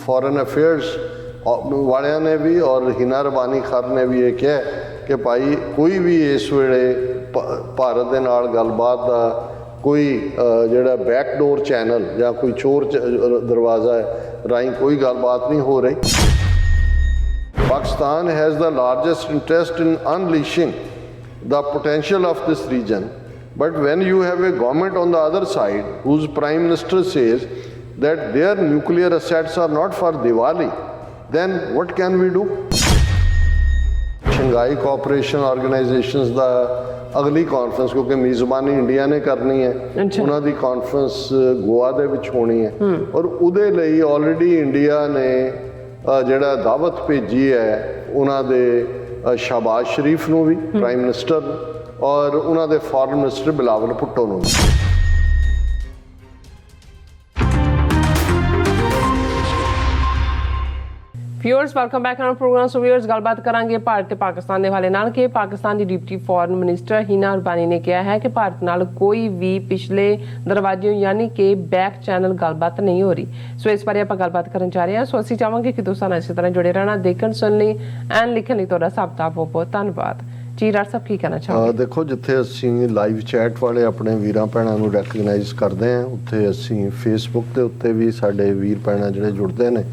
Foreign affairs वालियां ने भी और हिना रबानी खर ने भी ये कहा कि भाई कोई भी इस वेले भारत के नाल गलबात का कोई जिहड़ा बैकडोर चैनल या कोई चोर दरवाज़ा है राही कोई गलबात नहीं हो रही। Pakistan has the largest interest in unleashing the potential of this region, but when you have a government on the other side whose prime minister says that their nuclear assets are not for Diwali, then what can we do? Shanghai Cooperation Organizations ਦਾ ਅਗਲੀ conference ਕਿਉਂਕਿ ਮੇਜ਼ਬਾਨੀ India ਨੇ ਕਰਨੀ ਹੈ, ਉਹਨਾਂ ਦੀ conference Goa ਦੇ ਵਿੱਚ ਹੋਣੀ ਹੈ ਔਰ ਉਹਦੇ ਲਈ ਆਲਰੇਡੀ ਇੰਡੀਆ ਨੇ ਜਿਹੜਾ ਦਾਵਤ ਭੇਜੀ ਹੈ ਉਹਨਾਂ ਦੇ शहबाज शरीफ ਨੂੰ ਵੀ प्राइम मिनिस्टर और ਉਹਨਾਂ ਦੇ फॉरेन मिनिस्टर बिलावल भुट्टो ਨੂੰ। Viewers welcome back on program. So viewers गलबात करांगे भारत ते पाकिस्तान के हवाले नाल कि पाकिस्तान की डिप्टी फॉरेन मिनिस्टर हिना रबानी ने कहा है कि भारत नाल कोई भी पिछले दरवाजे यानी कि बैक चैनल गलबात नहीं हो रही। सो इस बारे आप गलबात करन जा रहे हैं। सो असीं चाहांगे कि तुसां नाल इस तरह जुड़े रहना, देखण सुन लई एंड लिखण लई तुहाडा सब दा बहुत बहुत धन्नवाद जी। डॉक्टर साहब की कहना चाहोगे? देखो जिथे असीं लाइव चैट वाले अपने वीरां भैणां नूं रैकगनाइज करदे हां उत्थे असीं फेसबुक दे उत्ते भी साडे वीर भैणां जिहड़े जुड़दे ने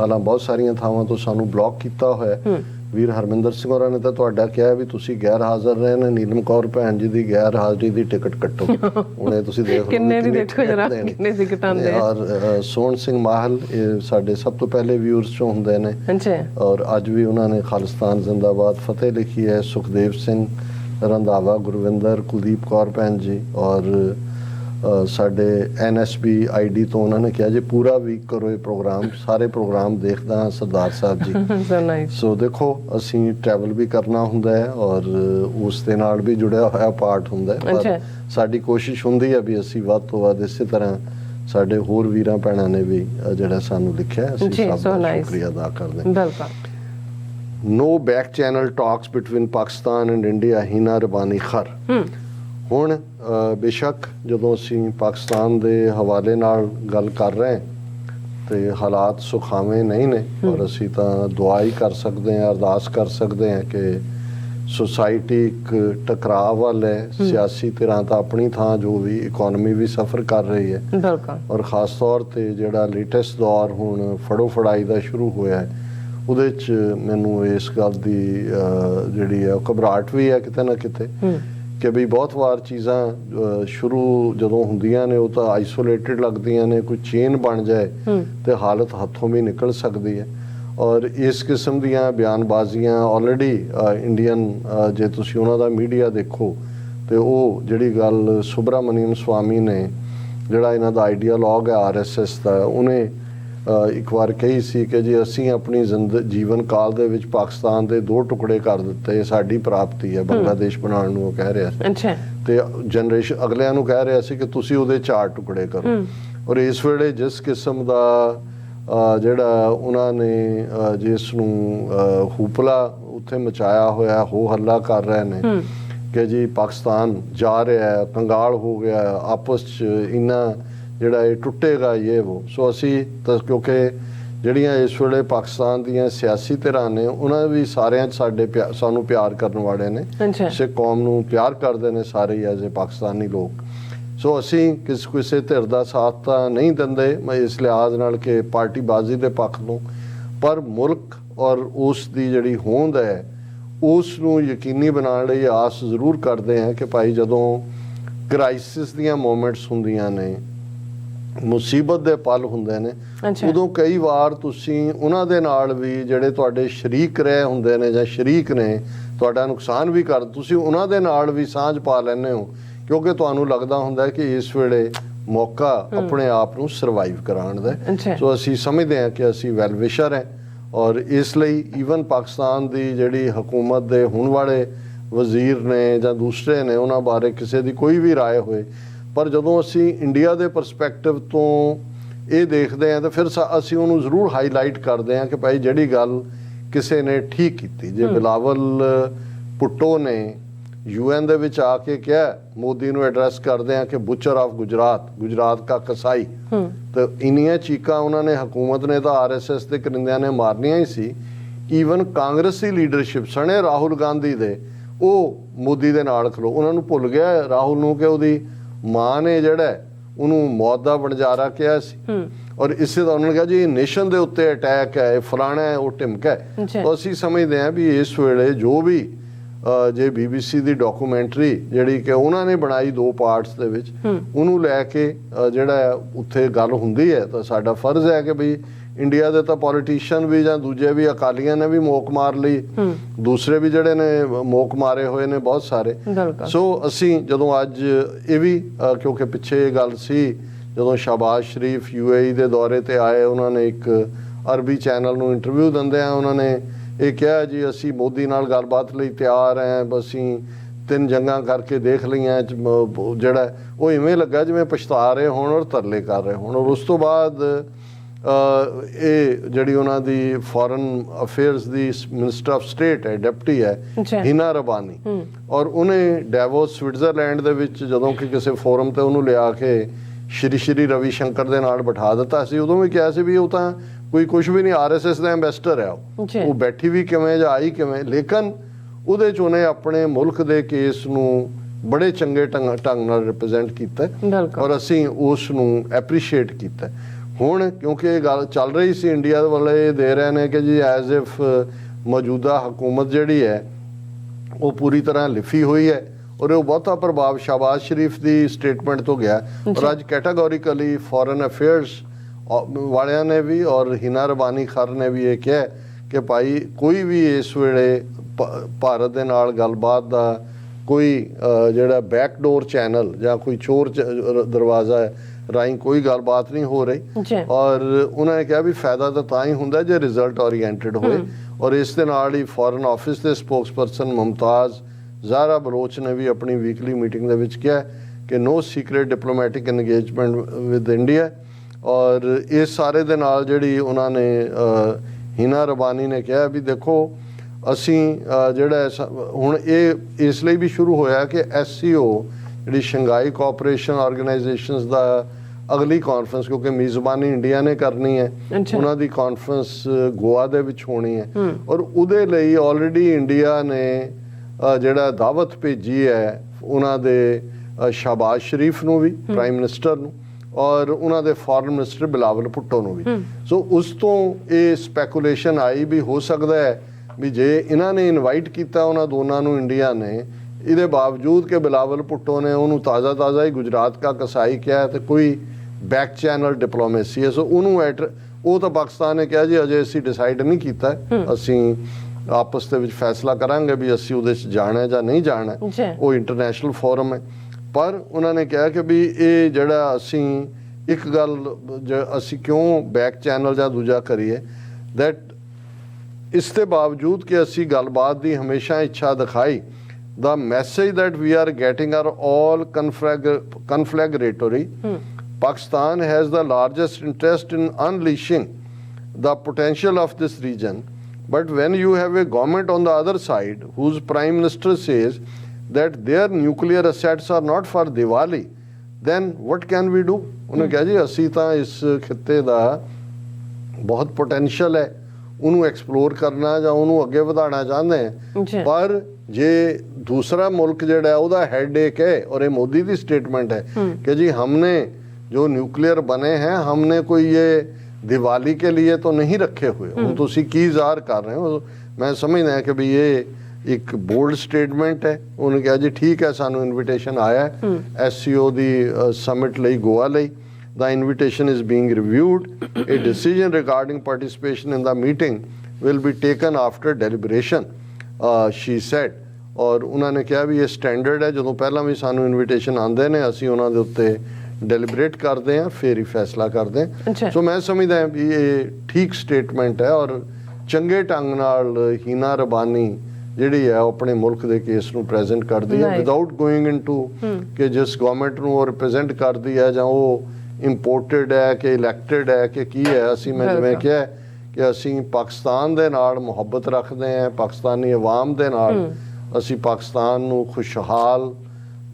हालां बहुत सारिया थावां तो सानू ब्लॉक किया होया। वीर हरमिंदर सिंह होरां ने तो तुहाडा कहा भी तुसीं गैर हाज़र रहे ने, नीलम कौर भैन जी की गैर हाज़री की टिकट कट्टो हुणे तुसीं देख लो किन्ने दी देखो जरा किन्ने दी कटांदे और सोहन सिंह माहल ये साडे सब तो पहले व्यूअर्स चों हुंदे ने और अज भी उन्होंने खालिस्तान जिंदाबाद फतेह लिखी है। सुखदेव सिंह रंधावा, गुरविंदर, कुलदीप कौर भैन जी और साडे NSB ID तो उन्होंने कहा जी पूरा वीक करो ये प्रोग्राम, सारे प्रोग्राम देखदा हाँ सरदार साहब जी। सो देखो असी ट्रैवल भी करना हुंदा है और उस दे नाल भी जुड़िया होया पार्ट हुंदा है पर साडी कोशिश हुंदी है भी असी वध तो वध इस तरह साडे होर वीरां भैणां ने भी जिहड़ा सानू लिखिया है असी सब दा शुक्रिया अदा करदे हां। No back channel talks between Pakistan and India, Hina Rabbani Khar. ਹੁਣ ਬੇਸ਼ੱਕ ਜਦੋਂ ਅਸੀਂ ਪਾਕਿਸਤਾਨ ਦੇ ਹਵਾਲੇ ਨਾਲ ਗੱਲ ਕਰ ਰਹੇ ਤੇ ਹਾਲਾਤ ਸੁਖਾਵੇਂ ਨਹੀਂ ਨੇ ਔਰ ਅਸੀਂ ਤਾਂ ਦੁਆ ਹੀ ਕਰ ਸਕਦੇ ਹਾਂ, ਅਰਦਾਸ ਕਰ ਸਕਦੇ ਹਾਂ ਕਿ ਸੋਸਾਇਟੀ ਇੱਕ ਟਕਰਾਅ ਵੱਲ ਹੈ। ਸਿਆਸੀ ਧਿਰਾਂ ਤਾਂ ਆਪਣੀ ਥਾਂ ਜੋ ਵੀ ਇਕਨੋਮੀ ਵੀ ਸਫਰ ਕਰ ਰਹੀ ਹੈ ਔਰ ਖਾਸ ਤੌਰ ਤੇ ਜਿਹੜਾ ਲੇਟੈਸਟ ਦੌਰ ਹੁਣ ਫੜੋ ਫੜਾਈ ਦਾ ਸ਼ੁਰੂ ਹੋਇਆ ਹੈ ਉਹਦੇ 'ਚ ਮੈਨੂੰ ਇਸ ਗੱਲ ਦੀ ਜਿਹੜੀ ਹੈ ਘਬਰਾਹਟ ਵੀ ਹੈ ਕਿਤੇ ਨਾ ਕਿਤੇ कि भी बहुत वार चीज़ा शुरू जदों हुंदियां ने वो तो आइसोलेटिड लगदियां ने, कोई चेन बन जाए तो हालत हथों भी निकल सकती है और इस किस्म दियां बयानबाजियां ऑलरेडी इंडियन जे तुसीं उन्हां दा मीडिया देखो तो वो जिहड़ी गल सुब्रामनियम स्वामी ने जिहड़ा इन्हां दा आइडियालॉग है RSS दा उन्हें एक बार कही सी कि जी असी अपनी जीवन काल दे विच पाकिस्तान दे 2 टुकड़े कर दिते, साडी प्राप्ति है बांग्लादेश बनाउण नूं कह रहा सी ते जनरेशन अगलियां नूं कह रहा सी कि तुसीं उहदे 4 टुकड़े करो और इस वेले जिस किस्म दा जिहड़ा उन्हां ने जिस नूं हुपला उत्थे मचाया होया हो हल्ला कर रहे ने कि जी पाकिस्तान जा रहा है, कंगाल हो गया आपस च इन्ना ਜਿਹੜਾ ਇਹ ਟੁੱਟੇਗਾ ਇਹ वो। ਸੋ ਅਸੀਂ ਤਾਂ ਕਿਉਂਕਿ ਜਿਹੜੀਆਂ ਇਸ ਵੇਲੇ ਪਾਕਿਸਤਾਨ ਦੀਆਂ ਸਿਆਸੀ ਧਿਰਾਂ ਨੇ ਉਹਨਾਂ ਵੀ ਸਾਰਿਆਂ 'ਚ ਸਾਡੇ ਸਾਨੂੰ ਪਿਆਰ ਕਰਨ ਵਾਲੇ ਨੇ, ਕਿਸੇ ਕੌਮ ਨੂੰ ਪਿਆਰ ਕਰਦੇ ਨੇ ਸਾਰੇ ਹੀ ਐਜ਼ ਏ ਪਾਕਿਸਤਾਨੀ ਲੋਕ। ਸੋ ਅਸੀਂ ਕਿਸੇ ਧਿਰ ਦਾ ਸਾਥ ਤਾਂ ਨਹੀਂ ਦਿੰਦੇ ਮੈਂ ਇਸ ਲਿਹਾਜ਼ ਨਾਲ ਕਿ ਪਾਰਟੀਬਾਜ਼ੀ ਦੇ ਪੱਖ ਨੂੰ, ਪਰ ਮੁਲਕ ਔਰ ਉਸ ਦੀ ਜਿਹੜੀ ਹੋਂਦ ਹੈ ਉਸ ਨੂੰ ਯਕੀਨੀ ਬਣਾਉਣ ਲਈ ਆਸ ਜ਼ਰੂਰ ਕਰਦੇ ਹਾਂ ਕਿ ਭਾਈ ਜਦੋਂ ਕ੍ਰਾਈਸਿਸ ਦੀਆਂ ਮੂਮੈਂਟਸ ਹੁੰਦੀਆਂ ਨੇ, ਮੁਸੀਬਤ ਦੇ ਪਲ ਹੁੰਦੇ ਨੇ, ਉਦੋਂ ਕਈ ਵਾਰ ਤੁਸੀਂ ਉਹਨਾਂ ਦੇ ਨਾਲ ਵੀ ਜਿਹੜੇ ਤੁਹਾਡੇ ਸ਼ਰੀਕ ਰਹੇ ਹੁੰਦੇ ਨੇ ਜਾਂ ਸ਼ਰੀਕ ਨੇ ਤੁਹਾਡਾ ਨੁਕਸਾਨ ਵੀ ਕਰ ਤੁਸੀਂ ਉਹਨਾਂ ਦੇ ਨਾਲ ਵੀ ਸਾਂਝ ਪਾ ਲੈਂਦੇ ਹੋ ਕਿਉਂਕਿ ਤੁਹਾਨੂੰ ਲੱਗਦਾ ਹੁੰਦਾ ਕਿ ਇਸ ਵੇਲੇ ਮੌਕਾ ਆਪਣੇ ਆਪ ਨੂੰ ਸਰਵਾਈਵ ਕਰਾਉਣ ਦਾ। ਸੋ ਅਸੀਂ ਸਮਝਦੇ ਹਾਂ ਕਿ ਅਸੀਂ ਵੈਲ ਵਿਸ਼ਰ ਹੈ ਔਰ ਇਸ ਲਈ ਈਵਨ ਪਾਕਿਸਤਾਨ ਦੀ ਜਿਹੜੀ ਹਕੂਮਤ ਦੇ ਹੁਣ ਵਾਲੇ ਵਜ਼ੀਰ ਨੇ ਜਾਂ ਦੂਸਰੇ ਨੇ ਉਹਨਾਂ ਬਾਰੇ ਕਿਸੇ ਦੀ ਕੋਈ ਵੀ ਰਾਏ ਹੋਏ पर जदों असी इंडिया के परसपैक्टिव तो ये देखते हैं तो फिर असी उन्होंने जरूर हाईलाइट करते हैं कि भाई जिहड़ी गल किसी ने ठीक की जे बिलावल भुट्टो ने यूएन ਦੇ ਵਿੱਚ ਆ ਕੇ ਕਿਹਾ ਮੋਦੀ ਨੂੰ ਐਡਰੈਸ ਕਰਦੇ ਆ ਕਿ ਬੁਚਰ ਆਫ ਗੁਜਰਾਤ ਦਾ ਕਸਾਈ ਤੇ ਇੰਨੀਆਂ ਚੀਕਾਂ ਉਹਨਾਂ ਨੇ ਹਕੂਮਤ ਨੇ ਤਾਂ ਆਰਐਸਐਸ ਦੇ ਕਰਿੰਦਿਆਂ ਨੇ ਮਾਰਨੀਆਂ ਹੀ ਸੀ। ਈਵਨ ਕਾਂਗਰਸੀ ਲੀਡਰਸ਼ਿਪ ਸਣੇ ਰਾਹੁਲ ਗਾਂਧੀ ਦੇ ਉਹ ਮੋਦੀ ਦੇ ਨਾਲ ਖਲੋ, ਉਹਨਾਂ ਨੂੰ ਭੁੱਲ ਗਿਆ ਰਾਹੁਲ ਨੂੰ ਕਿ ਉਹਦੀ ਮਾਂ ਨੇ ਜਿਹੜਾ ਉਹਨੂੰ ਮੌਤ ਦਾ ਵਣਜਾਰਾ ਕਿਹਾ ਸੀ ਔਰ ਇਸੇ ਦਾ ਉਹਨਾਂ ਨੇ ਕਿਹਾ ਜੀ ਨੇਸ਼ਨ ਦੇ ਉੱਤੇ ਅਟੈਕ ਹੈ, ਇਹ ਫਲਾਣਾ ਹੈ, ਉਹ ਢਿਮਕਾ ਹੈ। ਤਾਂ ਅਸੀਂ ਸਮਝਦੇ ਹਾਂ ਵੀ ਇਸ ਵੇਲੇ ਜੋ ਵੀ ਜੇ BBC ਦੀ ਡਾਕੂਮੈਂਟਰੀ ਜਿਹੜੀ ਕਿ ਉਹਨਾਂ ਨੇ ਬਣਾਈ 2 ਪਾਰਟਸ ਦੇ ਵਿੱਚ ਉਹਨੂੰ ਲੈ ਕੇ ਜਿਹੜਾ ਉੱਥੇ ਗੱਲ ਹੁੰਦੀ ਹੈ ਤਾਂ ਸਾਡਾ ਫਰਜ਼ ਹੈ ਕਿ ਬਈ ਇੰਡੀਆ ਦੇ ਤਾਂ ਪੋਲੀਟੀਸ਼ੀਅਨ ਵੀ ਜਾਂ ਦੂਜੇ ਵੀ ਅਕਾਲੀਆਂ ਨੇ ਵੀ ਮੋਕ ਮਾਰ ਲਈ, ਦੂਸਰੇ ਵੀ ਜਿਹੜੇ ਨੇ ਮੋਕ ਮਾਰੇ ਹੋਏ ਨੇ ਬਹੁਤ ਸਾਰੇ। ਸੋ ਅਸੀਂ ਜਦੋਂ ਅੱਜ ਇਹ ਵੀ ਕਿਉਂਕਿ ਪਿੱਛੇ ਇਹ ਗੱਲ ਸੀ ਜਦੋਂ ਸ਼ਹਬਾਜ਼ ਸ਼ਰੀਫ UAE ਦੇ ਦੌਰੇ ਤੇ ਆਏ, ਉਹਨਾਂ ਨੇ ਇੱਕ ਅਰਬੀ ਚੈਨਲ ਨੂੰ ਇੰਟਰਵਿਊ ਦਿੰਦੇ ਆ ਉਹਨਾਂ ਨੇ ਇਹ ਕਿਹਾ ਜੀ ਅਸੀਂ ਮੋਦੀ ਨਾਲ ਗੱਲਬਾਤ ਲਈ ਤਿਆਰ ਹਾਂ, ਅਸੀਂ 3 ਜੰਗਾਂ ਕਰਕੇ ਦੇਖ ਲਈਆਂ, ਜਿਹੜਾ ਉਹ ਇਵੇਂ ਲੱਗਾ ਜਿਵੇਂ ਪਛਤਾ ਰਹੇ ਹੋਣ ਔਰ ਤਰਲੇ ਕਰ ਰਹੇ ਹੋਣ। ਔਰ ਉਸ ਤੋਂ ਬਾਅਦ ਇਹ ਜਿਹੜੀ ਉਹਨਾਂ ਦੀ foreign affairs the minister of state ਹੈ, ਡਿਪਟੀ ਹੈ ਹੀਨਾ ਰਬਾਨੀ, ਔਰ ਉਹਨੇ ਡੈਵੋਸ ਸਵਿਟਜ਼ਰਲੈਂਡ ਦੇ ਵਿੱਚ ਜਦੋਂ ਕਿ ਕਿਸੇ ਫੋਰਮ ਤੇ ਉਹਨੂੰ ਲਿਆ ਕੇ ਸ਼੍ਰੀ ਰਵੀ ਸ਼ੰਕਰ ਦੇ ਨਾਲ ਬਿਠਾ ਦਿੱਤਾ ਸੀ, ਉਦੋਂ ਵੀ ਕਿਹਾ ਸੀ ਵੀ ਉਹ ਤਾਂ ਕੋਈ ਕੁਝ ਵੀ ਨਹੀਂ, RSS ਦਾ ਐਂਬੈਸਡਰ ਹੈ ਉਹ ਬੈਠੀ ਵੀ ਕਿਵੇਂ ਜਾਂ ਆਈ ਕਿਵੇਂ, ਲੇਕਿਨ ਉਹਦੇ 'ਚ ਉਹਨੇ ਆਪਣੇ ਮੁਲਕ ਦੇ ਕੇਸ ਨੂੰ ਬੜੇ ਚੰਗੇ ਢੰਗ ਨਾਲ ਰਿਪਰੈਜ਼ੈਂਟ ਕੀਤਾ ਔਰ ਅਸੀਂ ਉਸ ਨੂੰ ਐਪਰੀਸ਼ੀਏਟ ਕੀਤਾ। ਹੁਣ ਕਿਉਂਕਿ ਇਹ ਗੱਲ ਚੱਲ ਰਹੀ ਸੀ ਇੰਡੀਆ ਵਾਲੇ ਦੇ ਰਹੇ ਨੇ ਕਿ ਜੀ ਐਜ਼ ਇਫ ਮੌਜੂਦਾ ਹਕੂਮਤ ਜਿਹੜੀ ਹੈ ਉਹ ਪੂਰੀ ਤਰ੍ਹਾਂ ਲਿਫੀ ਹੋਈ ਹੈ ਔਰ ਉਹ ਬਹੁਤਾ ਪ੍ਰਭਾਵ ਸ਼ਹਬਾਜ਼ ਸ਼ਰੀਫ ਦੀ ਸਟੇਟਮੈਂਟ ਤੋਂ ਗਿਆ ਔਰ ਅੱਜ ਕੈਟਾਗੋਰੀਕਲੀ ਫੋਰਨ ਅਫੇਅਰਸ ਵਾਲਿਆਂ ਨੇ ਵੀ ਔਰ ਹੀਨਾ ਰਬਾਨੀ ਖਰ ਨੇ ਵੀ ਇਹ ਕਿਹਾ ਕਿ ਭਾਈ ਕੋਈ ਵੀ ਇਸ ਵੇਲੇ ਭਾਰਤ ਦੇ ਨਾਲ ਗੱਲਬਾਤ ਦਾ ਕੋਈ ਜਿਹੜਾ ਬੈਕਡੋਰ ਚੈਨਲ ਜਾਂ ਕੋਈ ਚੋਰ ਦਰਵਾਜ਼ਾ ਹੈ ਰਾਹੀਂ ਕੋਈ ਗੱਲਬਾਤ ਨਹੀਂ ਹੋ ਰਹੀ ਔਰ ਉਹਨਾਂ ਨੇ ਕਿਹਾ ਵੀ ਫਾਇਦਾ ਤਾਂ ਹੀ ਹੁੰਦਾ ਜੇ ਰਿਜ਼ਲਟ ਓਰੀਐਂਟਡ ਹੋਏ। ਔਰ ਇਸ ਦੇ ਨਾਲ ਹੀ ਫੋਰਨ ਆਫਿਸ ਦੇ ਸਪੋਕਸਪਰਸਨ ਮੁਮਤਾਜ਼ ਜ਼ਾਹਰਾ ਬਲੋਚ ਨੇ ਵੀ ਆਪਣੀ ਵੀਕਲੀ ਮੀਟਿੰਗ ਦੇ ਵਿੱਚ ਕਿਹਾ ਕਿ no secret diplomatic engagement with India. ਔਰ ਇਸ ਸਾਰੇ ਦੇ ਨਾਲ ਜਿਹੜੀ ਉਹਨਾਂ ਨੇ ਹੀਨਾ ਰਬਾਨੀ ਨੇ ਕਿਹਾ ਵੀ ਦੇਖੋ ਅਸੀਂ ਜਿਹੜਾ ਹੁਣ ਇਹ ਇਸ ਲਈ ਵੀ ਸ਼ੁਰੂ ਹੋਇਆ ਕਿ SCO ਜਿਹੜੀ ਸ਼ੰਘਾਈ ਕੋਆਪਰੇਸ਼ਨ ਆਰਗੇਨਾਈਜੇਸ਼ਨਸ ਦਾ ਅਗਲੀ ਕਾਨਫਰੰਸ, ਕਿਉਂਕਿ ਮੇਜ਼ਬਾਨੀ ਇੰਡੀਆ ਨੇ ਕਰਨੀ ਹੈ, ਉਹਨਾਂ ਦੀ ਕਾਨਫਰੰਸ ਗੋਆ ਦੇ ਵਿੱਚ ਹੋਣੀ ਹੈ ਔਰ ਉਹਦੇ ਲਈ ਆਲਰੇਡੀ ਇੰਡੀਆ ਨੇ ਜਿਹੜਾ ਦਾਵਤ ਭੇਜੀ ਹੈ ਉਹਨਾਂ ਦੇ ਸ਼ਹਬਾਜ਼ ਸ਼ਰੀਫ ਨੂੰ ਵੀ, ਪ੍ਰਾਈਮ ਮਿਨਿਸਟਰ ਨੂੰ, ਔਰ ਉਹਨਾਂ ਦੇ ਫੋਰਨ ਮਿਨਿਸਟਰ ਬਿਲਾਵਲ ਭੁੱਟੋ ਨੂੰ ਵੀ। ਸੋ ਉਸ ਤੋਂ ਇਹ ਸਪੈਕੂਲੇਸ਼ਨ ਆਈ ਵੀ ਹੋ ਸਕਦਾ ਹੈ ਵੀ ਜੇ ਇਹਨਾਂ ਨੇ ਇਨਵਾਈਟ ਕੀਤਾ ਉਹਨਾਂ ਦੋਨਾਂ ਨੂੰ ਇੰਡੀਆ ਨੇ, ਇਹਦੇ ਬਾਵਜੂਦ ਕਿ ਬਿਲਾਵਲ ਭੁੱਟੋ ਨੇ ਉਹਨੂੰ ਤਾਜ਼ਾ ਹੀ ਗੁਜਰਾਤ ਕਾ ਕਸਾਈ ਕਿਹਾ ਤੇ ਕੋਈ ਬੈਕ ਚੈਨਲ ਡਿਪਲੋਮੇਸੀ ਹੈ, ਸੋ ਉਹਨੂੰ ਉਹ ਤਾਂ ਪਾਕਿਸਤਾਨ ਨੇ ਕਿਹਾ ਜੀ ਅਜੇ ਅਸੀਂ ਡਿਸਾਈਡ ਨਹੀਂ ਕੀਤਾ, ਅਸੀਂ ਆਪਸ ਦੇ ਵਿੱਚ ਫੈਸਲਾ ਕਰਾਂਗੇ ਵੀ ਅਸੀਂ ਉਹਦੇ 'ਚ ਜਾਣਾ ਜਾਂ ਨਹੀਂ ਜਾਣਾ, ਉਹ ਇੰਟਰਨੈਸ਼ਨਲ ਫੋਰਮ ਹੈ। ਪਰ ਉਹਨਾਂ ਨੇ ਕਿਹਾ ਕਿ ਵੀ ਇਹ ਜਿਹੜਾ ਅਸੀਂ ਇੱਕ ਗੱਲ ਅਸੀਂ ਕਿਉਂ ਬੈਕ ਚੈਨਲ ਜਾਂ ਦੂਜਾ ਕਰੀਏ, ਦੈਟ ਇਸ ਦੇ ਬਾਵਜੂਦ ਕਿ ਅਸੀਂ ਗੱਲਬਾਤ ਦੀ ਹਮੇਸ਼ਾ ਇੱਛਾ ਦਿਖਾਈ, the message that we are getting are all conflagratory. Pakistan has the largest interest in unleashing the potential of this region, but when you have a government on the other side whose prime minister says that their nuclear assets are not for Diwali, then what can we do? ਉਹਨੇ ਕਿਹਾ ਜੀ ਅਸੀਂ ਤਾਂ ਇਸ ਖਿੱਤੇ ਦਾ ਬਹੁਤ potential ਹੈ, ਉਹਨੂੰ ਐਕਸਪਲੋਰ ਕਰਨਾ ਜਾਂ ਉਹਨੂੰ ਅੱਗੇ ਵਧਾਉਣਾ ਚਾਹੁੰਦੇ ਹਾਂ, ਪਰ ਜੇ दूसरा मुल्क ਜਿਹੜਾ ਉਹਦਾ हेडेक है और ये मोदी की स्टेटमेंट है कि जी हमने जो न्यूक्लियर बने हैं हमने कोई ये दिवाली के लिए तो नहीं रखे हुए, हम तो उसी की इज़हार कर रहे हो। मैं समझदा है कि भी ये एक बोल्ड स्टेटमेंट है। उन्होंने कहा जी ठीक है सानू इन्विटेशन आया है SCO दी समिट ਲਈ गोवा ਲਈ, the invitation is being reviewed, a decision regarding participation in the meeting will be taken after deliberation, she said। ਔਰ ਉਹਨਾਂ ਨੇ ਕਿਹਾ ਵੀ ਇਹ ਸਟੈਂਡਰਡ ਹੈ, ਜਦੋਂ ਪਹਿਲਾਂ ਵੀ ਸਾਨੂੰ ਇਨਵੀਟੇਸ਼ਨ ਆਉਂਦੇ ਨੇ ਅਸੀਂ ਉਹਨਾਂ ਦੇ ਉੱਤੇ ਡੈਲੀਬਰੇਟ ਕਰਦੇ ਹਾਂ ਫਿਰ ਹੀ ਫੈਸਲਾ ਕਰਦੇ ਹਾਂ। ਸੋ ਮੈਂ ਸਮਝਦਾ ਹਾਂ ਵੀ ਇਹ ਠੀਕ ਸਟੇਟਮੈਂਟ ਹੈ ਔਰ ਚੰਗੇ ਢੰਗ ਨਾਲ ਹੀਨਾ ਰਬਾਨੀ ਜਿਹੜੀ ਹੈ ਉਹ ਆਪਣੇ ਮੁਲਕ ਦੇ ਕੇਸ ਨੂੰ ਪ੍ਰੈਜ਼ੈਂਟ ਕਰਦੀ ਹੈ ਵਿਦਆਊਟ ਗੋਇੰਗ ਇਨਟੂ ਕਿ ਜਿਸ ਗਵਰਨਮੈਂਟ ਨੂੰ ਉਹ ਰਿਪਰੈਜ਼ੈਂਟ ਕਰਦੀ ਹੈ ਜਾਂ ਉਹ ਇੰਪੋਰਟਡ ਹੈ ਕਿ ਇਲੈਕਟਡ ਹੈ ਕਿ ਕੀ ਹੈ। ਅਸੀਂ ਮੈਂ ਜਿਵੇਂ ਕਿਹਾ ਕਿ ਅਸੀਂ ਪਾਕਿਸਤਾਨ ਦੇ ਨਾਲ ਮੁਹੱਬਤ ਰੱਖਦੇ ਹਾਂ, ਪਾਕਿਸਤਾਨੀ ਅਵਾਮ ਦੇ ਨਾਲ ਅਸੀਂ ਪਾਕਿਸਤਾਨ ਨੂੰ ਖੁਸ਼ਹਾਲ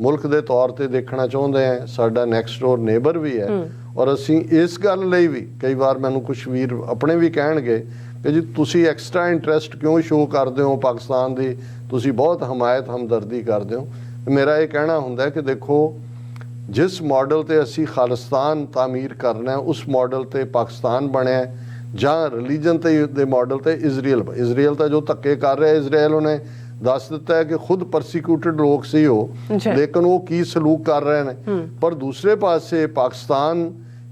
ਮੁਲਕ ਦੇ ਤੌਰ ਤੇ ਦੇਖਣਾ ਚਾਹੁੰਦੇ ਹਾਂ। ਸਾਡਾ ਨੈਕਸਟ ਡੋਰ ਨੇਬਰ ਵੀ ਹੈ ਔਰ ਅਸੀਂ ਇਸ ਗੱਲ ਲਈ ਵੀ ਕਈ ਵਾਰ ਮੈਨੂੰ ਕੁਛ ਵੀਰ ਆਪਣੇ ਵੀ ਕਹਿਣਗੇ ਕਿ ਜੀ ਤੁਸੀਂ ਐਕਸਟਰਾ ਇੰਟਰਸਟ ਕਿਉਂ ਸ਼ੋਅ ਕਰਦੇ ਹੋ ਪਾਕਿਸਤਾਨ ਦੀ, ਤੁਸੀਂ ਬਹੁਤ ਹਮਾਇਤ ਹਮਦਰਦੀ ਕਰਦੇ ਹੋ। ਮੇਰਾ ਇਹ ਕਹਿਣਾ ਹੁੰਦਾ ਕਿ ਦੇਖੋ, ਜਿਸ ਮਾਡਲ ਤੇ ਅਸੀਂ ਖਾਲਿਸਤਾਨ ਤਾਮੀਰ ਕਰਨਾ ਹੈ ਉਸ ਮਾਡਲ ਤੇ ਪਾਕਿਸਤਾਨ ਬਣਿਆ, ਜਾਂ ਰਿਲੀਜਨ ਤੇ ਦੇ ਮਾਡਲ ਤੇ ਇਜ਼ਰਾਈਲ ਤਾਂ ਜੋ ਧੱਕੇ ਕਰ ਰਿਹਾ, ਇਜ਼ਰਾਈਲ ਉਹਨੇ ਦੱਸ ਦਿੱਤਾ ਹੈ ਕਿ ਖੁਦ ਪਰਸੀਕਿਊਟਡ ਲੋਕ ਸੀ ਉਹ, ਲੇਕਿਨ ਉਹ ਕੀ ਸਲੂਕ ਕਰ ਰਹੇ ਨੇ। ਪਰ ਦੂਸਰੇ ਪਾਸੇ ਪਾਕਿਸਤਾਨ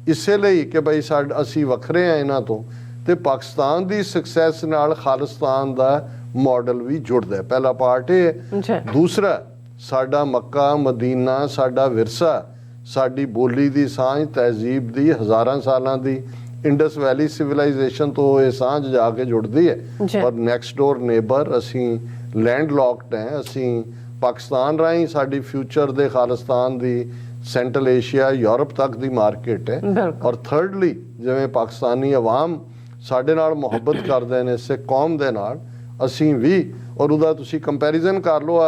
ਇਸੇ ਲਈ ਕਿ ਬਈ ਅਸੀਂ ਵੱਖਰੇ ਆ ਇਹਨਾਂ ਤੋਂ, ਤੇ ਪਾਕਿਸਤਾਨ ਦੀ ਸਕਸੈਸ ਨਾਲ ਖਾਲਿਸਤਾਨ ਦਾ ਮਾਡਲ ਵੀ ਜੁੜਦਾ ਹੈ। ਪਹਿਲਾ ਪਾਰਟ ਇਹ ਹੈ। ਦੂਸਰਾ, ਸਾਡਾ ਮੱਕਾ ਮਦੀਨਾ, ਸਾਡਾ ਵਿਰਸਾ, ਸਾਡੀ ਬੋਲੀ ਦੀ ਸਾਂਝ, ਤਹਿਜ਼ੀਬ ਦੀ ਹਜ਼ਾਰਾਂ ਸਾਲਾਂ ਦੀ ਇੰਡਸ ਵੈਲੀ ਸਿਵਲਾਈਜੇਸ਼ਨ ਤੋਂ ਇਹ ਸਾਂਝ ਜਾ ਕੇ ਜੁੜਦੀ ਹੈ। ਪਰ ਨੈਕਸਟ ਡੋਰ ਨੇਬਰ, ਅਸੀਂ ਲੈਂਡ ਲੌਕਡ ਹੈ। ਅਸੀਂ ਪਾਕਿਸਤਾਨ ਰਾਹੀਂ ਸਾਡੀ ਫਿਊਚਰ ਦੇ ਖਾਲਿਸਤਾਨ ਦੀ ਸੈਂਟਰਲ ਏਸ਼ੀਆ, ਯੂਰਪ ਤੱਕ ਦੀ ਮਾਰਕੀਟ ਹੈ। ਔਰ ਥਰਡਲੀ, ਜਿਵੇਂ ਪਾਕਿਸਤਾਨੀ ਆਵਾਮ ਸਾਡੇ ਨਾਲ ਮੁਹੱਬਤ ਕਰਦੇ ਨੇ ਸਿੱਖ ਕੌਮ ਦੇ ਨਾਲ, ਅਸੀਂ ਵੀ, ਔਰ ਉਹਦਾ ਤੁਸੀਂ ਕੰਪੈਰੀਜ਼ਨ ਕਰ ਲਓ,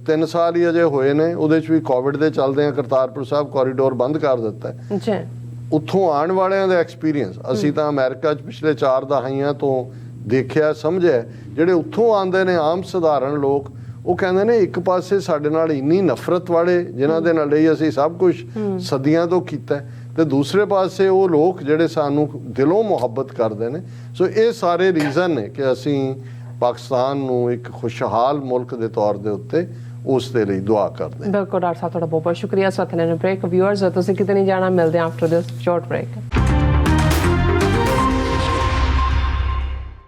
3 ਸਾਲ ਹੀ ਅਜੇ ਹੋਏ ਨੇ, ਉਹਦੇ 'ਚ ਵੀ ਕੋਵਿਡ ਦੇ ਚੱਲਦੇ ਆ ਕਰਤਾਰਪੁਰ ਸਾਹਿਬ ਕੋਰੀਡੋਰ ਬੰਦ ਕਰ ਦਿੱਤਾ ਹੈ। ਉੱਥੋਂ ਆਉਣ ਵਾਲਿਆਂ ਦਾ ਐਕਸਪੀਰੀਅੰਸ ਅਸੀਂ ਤਾਂ ਅਮਰੀਕਾ 'ਚ ਪਿਛਲੇ 4 ਦਹਾਈਆਂ ਤੋਂ ਦੇਖਿਆ ਸਮਝਿਆ। ਜਿਹੜੇ ਉੱਥੋਂ ਆਉਂਦੇ ਨੇ ਆਮ ਸਧਾਰਨ ਲੋਕ, ਉਹ ਕਹਿੰਦੇ ਨੇ ਇੱਕ ਪਾਸੇ ਸਾਡੇ ਨਾਲ ਇੰਨੀ ਨਫ਼ਰਤ ਵਾਲੇ ਜਿਨ੍ਹਾਂ ਦੇ ਨਾਲ ਲਈ ਅਸੀਂ ਸਭ ਕੁਝ ਸਦੀਆਂ ਤੋਂ ਕੀਤਾ, ਤੇ ਦੂਸਰੇ ਪਾਸੇ ਉਹ ਲੋਕ ਜਿਹੜੇ ਸਾਨੂੰ ਦਿਲੋਂ ਮੁਹੱਬਤ ਕਰਦੇ ਨੇ। ਸੋ ਇਹ ਸਾਰੇ ਰੀਜ਼ਨ ਨੇ ਕਿ ਅਸੀਂ ਪਾਕਿਸਤਾਨ ਨੂੰ ਇੱਕ ਖੁਸ਼ਹਾਲ ਮੁਲਕ ਦੇ ਤੌਰ ਦੇ ਉੱਤੇ ਉਸ ਦੇ ਲਈ ਦੁਆ ਕਰਦੇ ਹਾਂ। ਬਿਲਕੁਲ ਡਾਕਟਰ ਸਾਹਿਬ, ਤੁਹਾਡਾ ਬਹੁਤ ਬਹੁਤ ਸ਼ੁਕਰੀਆ। ਸਾਥ ਲੈਣ ਬ੍ਰੇਕ। ਵਿਊਅਰਸ, ਤੁਸੀਂ ਕਿਤੇ ਨਹੀਂ ਜਾਣਾ, ਮਿਲਦੇ ਹਾਂ ਆਫਟਰ ਦਿਸ ਸ਼ਾਰਟ ਬ੍ਰੇਕ।